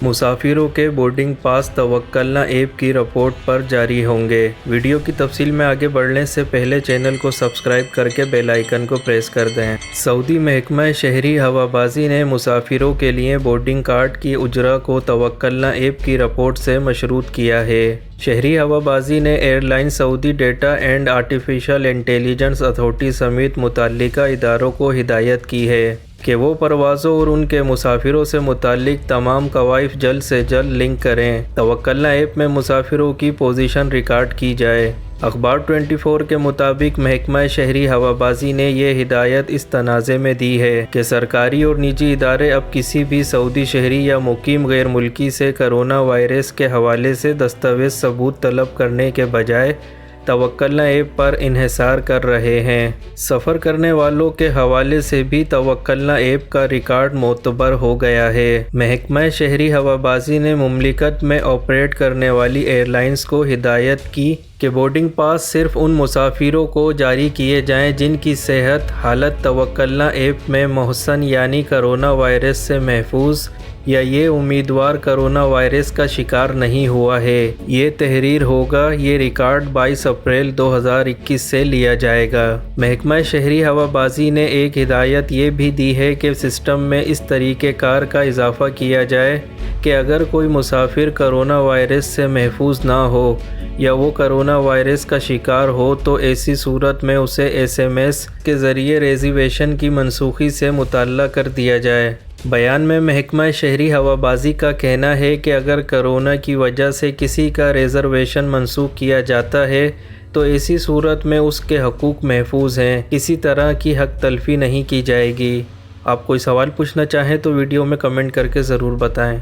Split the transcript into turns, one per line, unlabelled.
مسافروں کے boarding pass توکلنا app کی رپورٹ پر جاری ہوں گے۔ ویڈیو کی تفصیل میں آگے بڑھنے سے پہلے چینل کو سبسکرائب کر کے بیل آئیکن کو پریس کر دیں۔ سعودی محکمہ شہری ہوابازی نے مسافروں کے لیے بورڈنگ کارڈ کی اجرا کو توکلنا ایپ کی رپورٹ سے مشروط کیا ہے۔ شہری ہوابازی نے airline Saudi data and artificial intelligence authority سمیت متعلقہ اداروں کو ہدایت کی ہے کہ وہ پروازوں اور ان کے مسافروں سے متعلق تمام کوائف جلد سے جلد لنک کریں۔ توکلنا ایپ میں مسافروں کی پوزیشن ریکارڈ کی جائے۔ اخبار 24 کے مطابق محکمہ شہری ہوابازی نے یہ ہدایت اس تنازع میں دی ہے کہ سرکاری اور نجی ادارے اب کسی بھی سعودی شہری یا مقیم غیر ملکی سے کرونا وائرس کے حوالے سے دستاویز ثبوت طلب کرنے کے بجائے توکلنا ایپ پر انحصار کر رہے ہیں۔ سفر کرنے والوں کے حوالے سے بھی توکلنا ایپ کا ریکارڈ معتبر ہو گیا ہے۔ محکمہ شہری ہوابازی نے مملکت میں آپریٹ کرنے والی ایئر لائنز کو ہدایت کی کہ بورڈنگ پاس صرف ان مسافروں کو جاری کیے جائیں جن کی صحت حالت توکلنا ایپ میں محسن یعنی کرونا وائرس سے محفوظ یا یہ امیدوار کرونا وائرس کا شکار نہیں ہوا ہے۔ یہ تحریر ہوگا۔ یہ ریکارڈ 22 اپریل 2021 سے لیا جائے گا۔ محکمہ شہری ہوابازی نے ایک ہدایت یہ بھی دی ہے کہ سسٹم میں اس طریقہ کار کا اضافہ کیا جائے کہ اگر کوئی مسافر کرونا وائرس سے محفوظ نہ ہو یا وہ کرونا وائرس کا شکار ہو تو ایسی صورت میں اسے SMS کے ذریعے ریزرویشن کی منسوخی سے مطلع کر دیا جائے۔ بیان میں محکمہ شہری ہوابازی کا کہنا ہے کہ اگر کرونا کی وجہ سے کسی کا ریزرویشن منسوخ کیا جاتا ہے تو ایسی صورت میں اس کے حقوق محفوظ ہیں، کسی طرح کی حق تلفی نہیں کی جائے گی۔ آپ کوئی سوال پوچھنا چاہیں تو ویڈیو میں کمنٹ کر کے ضرور بتائیں۔